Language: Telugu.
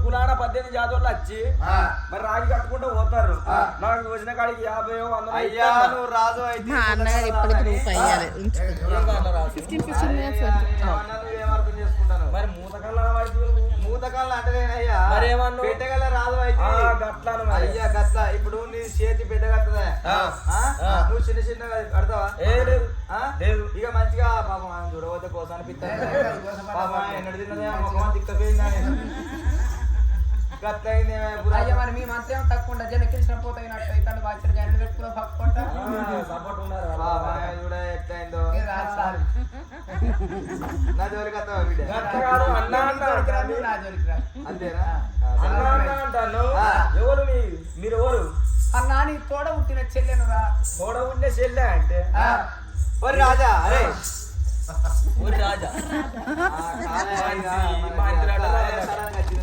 కులాన 18 జాతరలు వచ్చి మరి రాగి కట్టుకుంటూ పోతారు. నాకు వచ్చిన కాడికి 50 100 అయ్యా నువ్వు రాజు అయితే మా అన్నగారు ఇప్పటికి రూపాయి ఇవ్వాలి. 15 minutes ఏమర్థం చేసుకుంటాను మరి మూతకల్ల మూతకాలను అంటలేనయ్యా మరి ఏమన్నా పెట్టగల రాజు అయితే గట్లాను అయ్యా గట్ల ఇప్పుడు నీ చేతి బిడ్డ కట్టదా నువ్వు చిన్న చిన్న కడతావా లేదు ఇక మంచిగా పాపం ఆయన చూడవద్ద కోసం అనిపిస్తాను పాపం ఎన్నడు తిన్నదా ముఖం తిక్కపోయిందా గట్ల అయింది అయ్యా మరి మీ మంత్రం తక్కువ జన కృష్ణ పోతాయినట్టు ఇతను బాధ్యత జనం పెట్టుకుని పక్కుంటా సపోర్ట్ ఉన్నారు పాపం చూడ ఎట్లా అయిందో నా జోలికి వస్తావా బిడ్డ అన్న నా జోలికి రా అంతేనా అంటాను. ఎవరు మీరు ఎవరు అన్నా నీ తోడ పుట్టిన చెల్లెను రా తోడ ఉండే చెల్లె అంటే ఒరి రాజా అరే రాజా కాదా, ఇక మన సడన్గా వచ్చింది